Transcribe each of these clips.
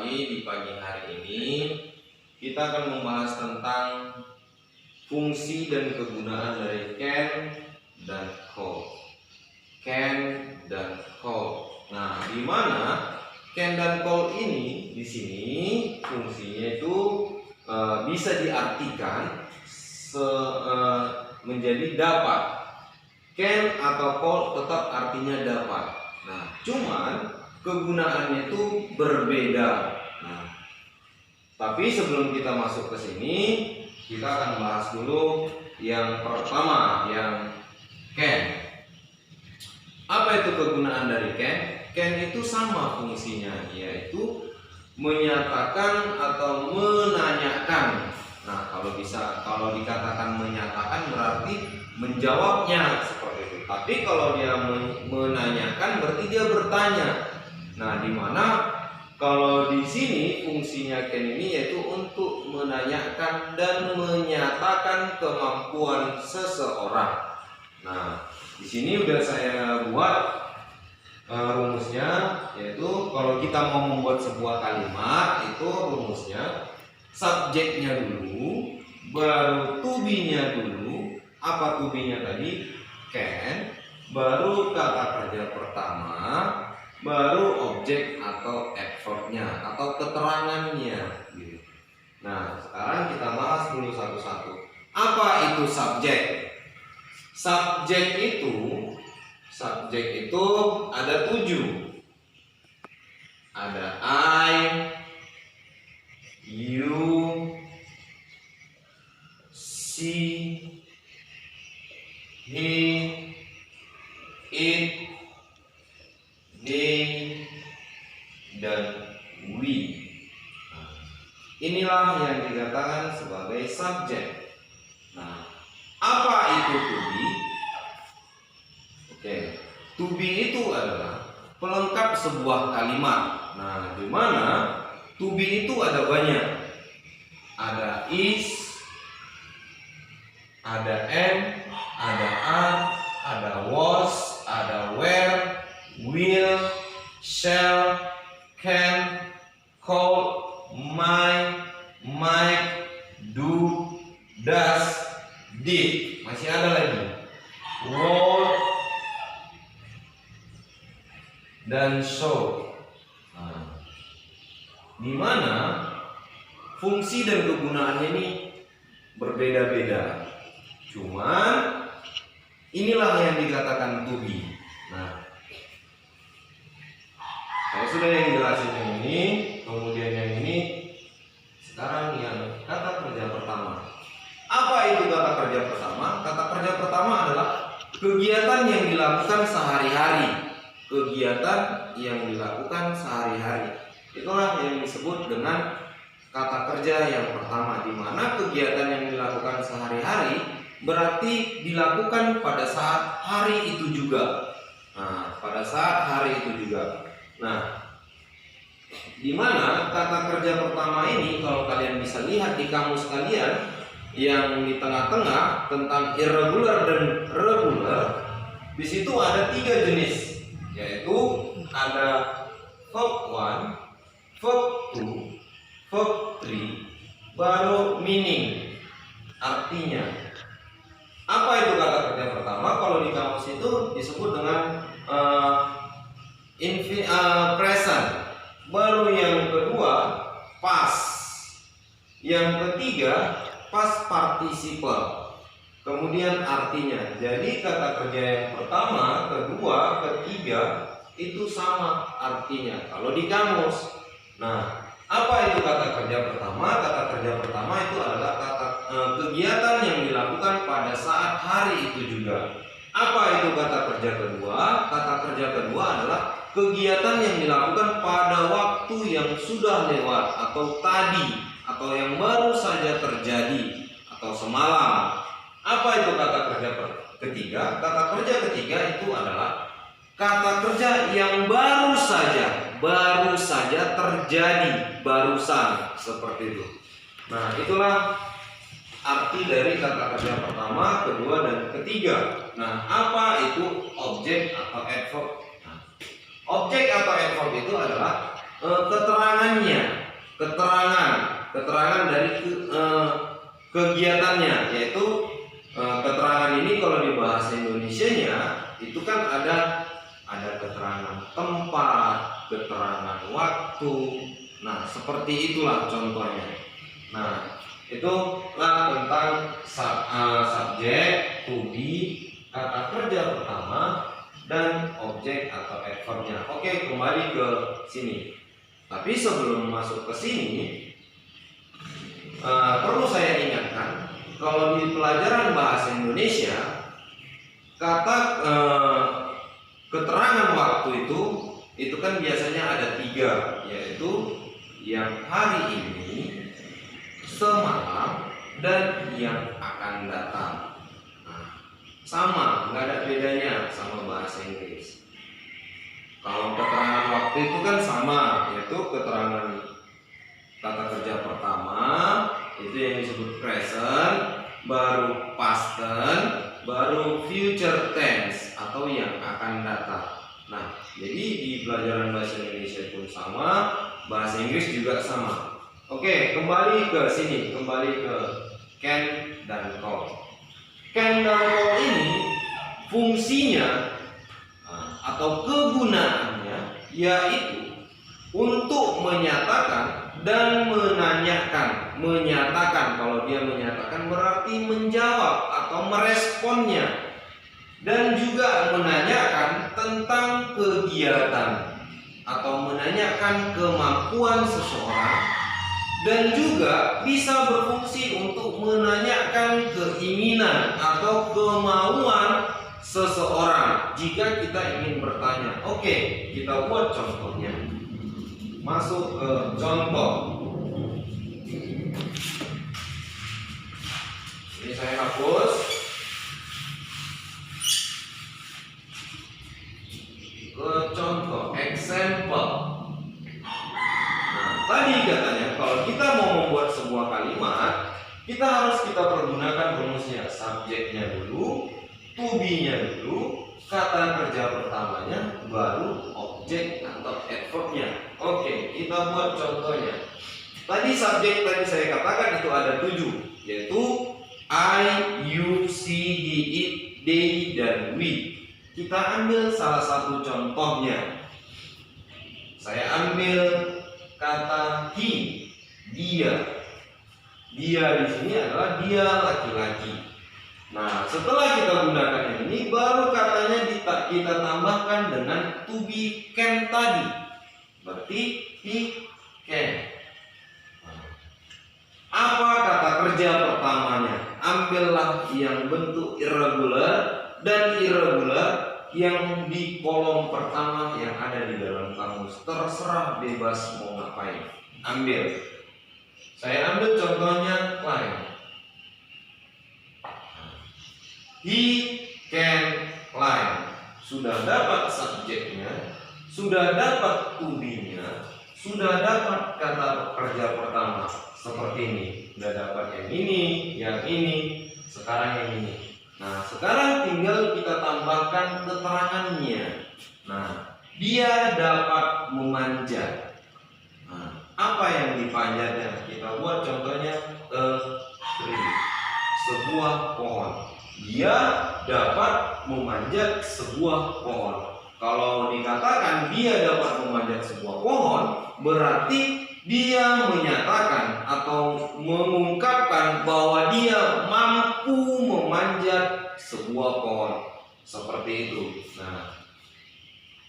Di pagi hari ini kita akan membahas tentang fungsi dan kegunaan dari can dan call. Can dan call. Nah, di mana can dan call ini di sini fungsinya itu bisa diartikan menjadi dapat. Can atau call tetap artinya dapat. Nah, cuman kegunaannya itu berbeda. Nah, tapi sebelum kita masuk ke sini, kita akan bahas dulu yang pertama, yang can. Apa itu kegunaan dari can? Can itu sama fungsinya, yaitu menyatakan atau menanyakan. Nah, kalau dikatakan menyatakan berarti menjawabnya seperti itu. Tapi kalau dia menanyakan berarti dia bertanya. Nah, di mana kalau di sini fungsinya can ini yaitu untuk menanyakan dan menyatakan kemampuan seseorang. Nah, di sini udah saya buat rumusnya, yaitu kalau kita mau membuat sebuah kalimat itu rumusnya subjeknya dulu, baru to be-nya dulu. Apa to be-nya tadi? Can, baru kata kerja pertama, baru objek atau adverb-nya atau keterangannya gitu. Nah, sekarang kita bahas dulu satu-satu. Apa itu subjek? Subjek itu ada 7. Ada I, you, she, he, it, they, dan we. Inilah yang dikatakan sebagai subjek. Nah, apa itu to be? Oke, to be itu adalah pelengkap sebuah kalimat. Nah, di mana to be itu ada banyak. Ada is, ada am, ada are, ada was, ada were, will, shall, can, could, might, do, does, did. Masih ada lagi would dan so. Nah, di mana fungsi dan kegunaannya ini berbeda-beda. Cuman inilah yang dikatakan to be. Nah, kalau sudah yang jelasin yang ini, kemudian yang ini, sekarang yang kata kerja pertama. Apa itu kata kerja pertama? Kata kerja pertama adalah kegiatan yang dilakukan sehari-hari. Kegiatan yang dilakukan sehari-hari. Itulah yang disebut dengan kata kerja yang pertama, di mana kegiatan yang dilakukan sehari-hari berarti dilakukan pada saat hari itu juga. Nah, pada saat hari itu juga. Nah, di mana kata kerja pertama ini kalau kalian bisa lihat di kamus kalian yang di tengah-tengah tentang irregular dan regular, di situ ada 3 jenis, yaitu ada verb 1, verb 2, verb 3, baru meaning, artinya. Apa itu kata kerja pertama? Kalau di kamus itu disebut dengan present. Baru yang kedua past. Yang ketiga past participle. Kemudian artinya. Jadi kata kerja yang pertama, kedua, ketiga itu sama artinya kalau di kamus. Nah, apa itu kata kerja pertama? Kata kerja pertama itu adalah kegiatan yang dilakukan pada saat hari itu juga. Apa itu kata kerja kedua? Kata kerja kedua adalah kegiatan yang dilakukan pada waktu yang sudah lewat atau tadi atau yang baru saja terjadi atau semalam. Apa itu kata kerja ketiga? Kata kerja ketiga itu adalah kata kerja yang baru saja terjadi, barusan, seperti itu. Nah, itulah arti dari kata kerja pertama, kedua, dan ketiga. Nah, apa itu objek atau adverb? Nah, objek atau adverb itu adalah keterangannya. keterangan dari kegiatannya, yaitu keterangan ini kalau di bahasa Indonesianya itu kan ada keterangan tempat, keterangan waktu. Nah, seperti itulah contohnya. Nah, itulah tentang subjek, to be, kata kerja pertama, dan objek atau adverbnya. Oke, kembali ke sini. Tapi sebelum masuk ke sini, perlu saya ingatkan, kalau di pelajaran bahasa Indonesia, kata keterangan waktu itu kan biasanya ada 3, yaitu yang hari ini, semalam, dan yang akan datang. Nah, sama, nggak ada bedanya sama bahasa Inggris. Kalau keterangan waktu itu kan sama, yaitu keterangan kata kerja pertama, itu yang disebut present, baru past tense, baru future tense atau yang akan datang. Nah, jadi di pelajaran bahasa Indonesia pun sama, bahasa Inggris juga sama. Oke, kembali ke sini, kembali ke can dan call. Can dan call ini fungsinya atau kegunaannya yaitu untuk menyatakan dan menanyakan. Menyatakan, kalau dia menyatakan berarti menjawab atau meresponnya, dan juga menanyakan tentang kegiatan atau menanyakan kemampuan seseorang, dan juga bisa berfungsi untuk menanyakan keinginan atau kemauan seseorang jika kita ingin bertanya. Oke, kita buat contohnya. Masuk ke contoh. Ini saya hapus. Ke contoh, example. Nah, tadi katanya kalau kita mau membuat sebuah kalimat, kita harus pergunakan rumusnya. Subjeknya dulu, to be-nya dulu, kata kerja pertamanya, baru objek atau adverb-nya. Oke, kita buat contohnya. Tadi subjek tadi saya katakan itu ada 7, yaitu I, you, she, he, it, they, dan we. Kita ambil salah satu contohnya. Saya ambil kata he, dia. Dia di sini adalah dia laki-laki. Nah, setelah kita gunakan ini, baru katanya kita tambahkan dengan to be can tadi. Berarti he can. Apa kata kerja pertamanya? Ambillah yang bentuk irregular dan irregular yang di kolom pertama yang ada di dalam kamus. Terserah, bebas mau ngapain. Ambil. Saya ambil contohnya climb. He can climb. Sudah dapat subjeknya, sudah dapat to be-nya, sudah dapat kata kerja pertama. Seperti ini. Sudah dapat yang ini, sekarang yang ini. Nah, sekarang tinggal kita tambahkan keterangannya. Nah, dia dapat memanjat. Nah, apa yang dipanjatnya? Kita buat contohnya tree, sebuah pohon. Dia dapat memanjat sebuah pohon. Kalau dikatakan dia dapat memanjat sebuah pohon, berarti dia menyatakan atau mengungkapkan bahwa dia mampu memanjat sebuah pohon. Seperti itu. Nah,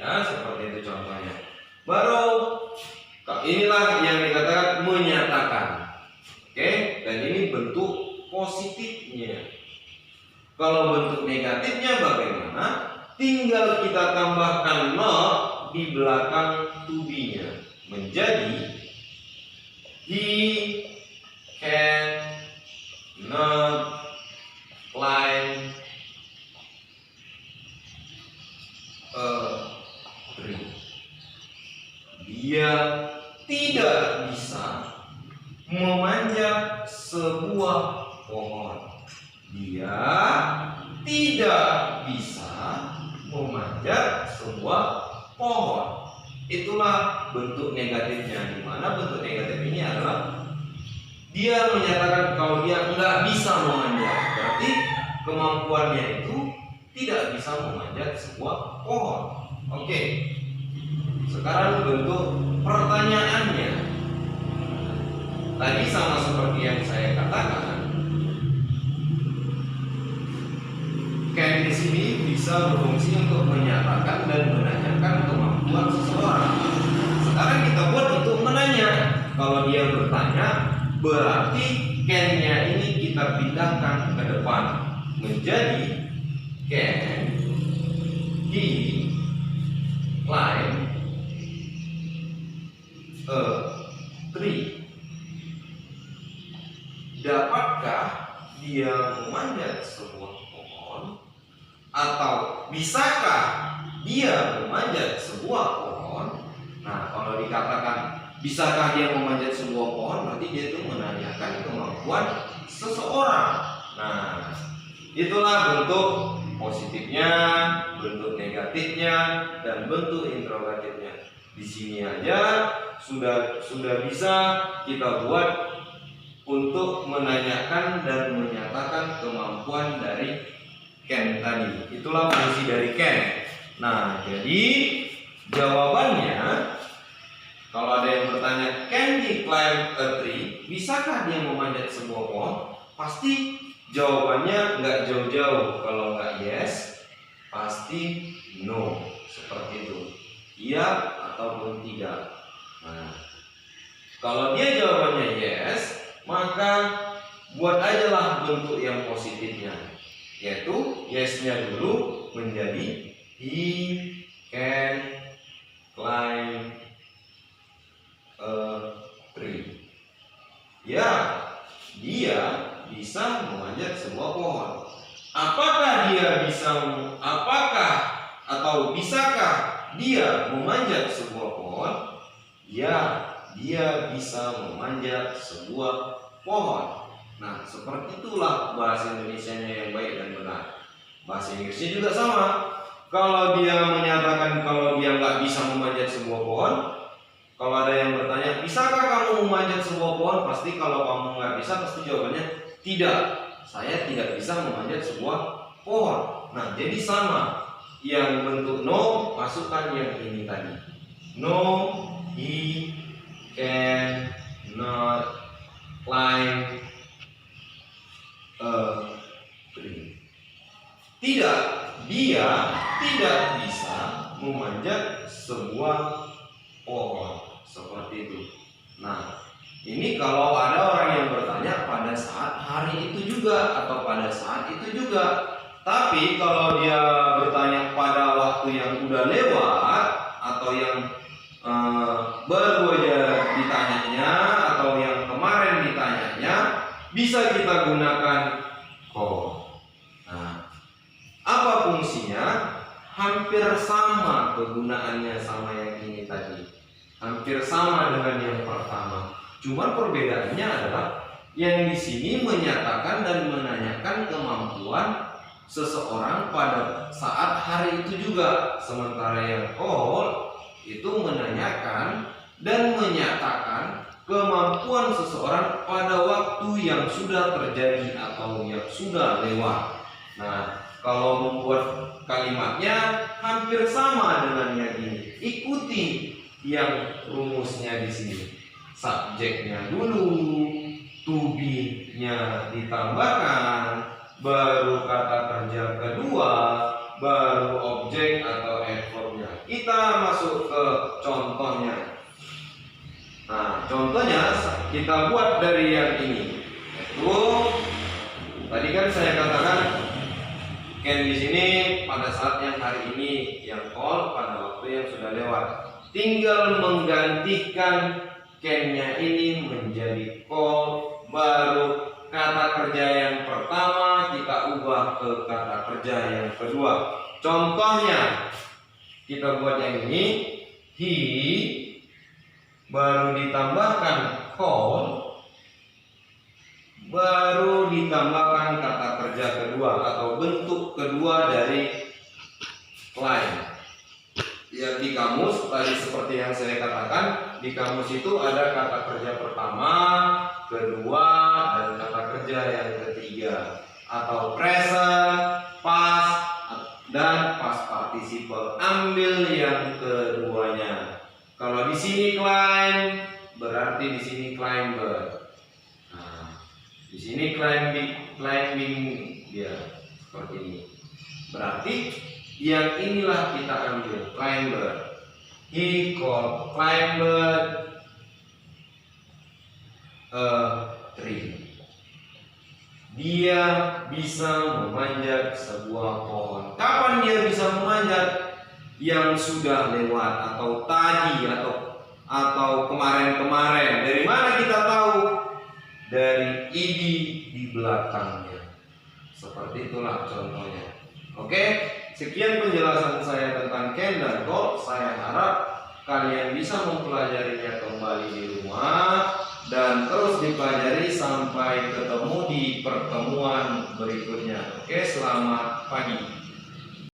ya seperti itu contohnya. Baru inilah yang dikatakan menyatakan. Oke, dan ini bentuk positifnya. Kalau bentuk negatifnya bagaimana? Tinggal kita tambahkan not di belakang to be-nya. Menjadi he can not climb a tree. Dia tidak bisa memanjat sebuah pohon. Dia tidak bisa memanjat sebuah pohon. Itulah bentuk negatifnya, di mana bentuk negatif ini adalah dia menyatakan kalau dia nggak bisa memanjat, berarti kemampuannya itu tidak bisa memanjat sebuah pohon. Oke. Sekarang bentuk pertanyaannya. Tadi sama seperti yang saya katakan, can di sini bisa berfungsi untuk menyatakan dan menanyakan kemampuan seseorang. Sekarang kita buat untuk menanya. Kalau dia bertanya, berarti can-nya ini kita pindahkan ke depan menjadi can he climb a tree. Dapatkah dia memanjat sebuah pohon? Atau bisakah dia memanjat sebuah pohon? Nah, kalau dikatakan bisakah dia memanjat sebuah pohon, berarti dia itu menanyakan kemampuan seseorang. Nah, itulah bentuk positifnya, bentuk negatifnya, dan bentuk interrogatifnya. Di sini aja sudah bisa kita buat untuk menanyakan dan menyatakan kemampuan dari can tadi. Itulah fungsi dari can. Nah, jadi jawabannya, kalau ada yang bertanya can he climb a tree, bisakah dia memanjat sebuah pohon? Pasti jawabannya nggak jauh-jauh. Kalau nggak yes, pasti no. Seperti itu, iya ataupun tidak. Nah, kalau dia jawabannya yes, maka buat aja lah bentuk yang positifnya, yaitu yes-nya dulu menjadi he can climb a tree. Ya, dia bisa memanjat sebuah pohon. Apakah bisakah dia memanjat sebuah pohon? Ya, dia bisa memanjat sebuah pohon. Nah, seperti itulah bahasa Indonesianya yang baik dan benar. Bahasa Inggrisnya juga sama. Kalau dia menyatakan kalau dia nggak bisa memanjat sebuah pohon, kalau ada yang bertanya, bisakah kamu memanjat sebuah pohon? Pasti kalau kamu nggak bisa, pasti jawabannya tidak. Saya tidak bisa memanjat sebuah pohon. Nah, jadi sama. Yang bentuk no, masukkan yang ini tadi. No, he can not climb a tree. Tidak, dia tidak bisa memanjat sebuah pohon. Seperti itu. Nah, ini kalau ada orang yang bertanya pada saat hari itu juga atau pada saat itu juga. Tapi kalau dia bertanya pada waktu yang udah lewat atau yang baru aja ditanyanya atau yang kemarin ditanyanya, bisa kita gunakan call. Nah, apa fungsinya? Hampir sama kegunaannya sama yang ini tadi. Hampir sama dengan yang pertama. Cuman perbedaannya adalah yang di sini menyatakan dan menanyakan kemampuan seseorang pada saat hari itu juga, sementara yang call itu menanyakan dan menyatakan kemampuan seseorang pada waktu yang sudah terjadi atau yang sudah lewat. Nah, kalau membuat kalimatnya hampir sama dengan yang ini, ikuti yang rumusnya di sini. Subjeknya dulu, to be-nya ditambahkan, baru kata kerja kedua, baru objek atau adverb-nya. Kita masuk ke contohnya. Nah, contohnya kita buat dari yang ini. Yaitu tadi kan saya katakan can di sini pada saat yang hari ini, yang call pada waktu yang sudah lewat. Tinggal menggantikan can-nya ini menjadi call, baru kata kerja yang pertama kita ubah ke kata kerja yang kedua. Contohnya kita buat yang ini, he, baru ditambahkan call, baru ditambahkan kata kerja kedua atau bentuk kedua dari climb. Ya, di kamus tadi seperti yang saya katakan, di kamus itu ada kata kerja pertama, kedua dan kata kerja yang ketiga, atau present, past, dan past participle. Ambil yang keduanya. Kalau di sini climb, berarti di sini climber. Nah, di sini climbing dia seperti ini. Berarti yang inilah kita ambil, climber. He could climber a tree. Dia bisa memanjat sebuah pohon. Kapan dia bisa memanjat? Yang sudah lewat atau tadi atau kemarin-kemarin. Dari mana kita tahu? Dari id di belakangnya. Seperti itulah contohnya. Oke, sekian penjelasan saya tentang can dan could. Saya harap kalian bisa mempelajarinya kembali di rumah dan terus dipelajari sampai ketemu di pertemuan berikutnya. Oke, selamat pagi.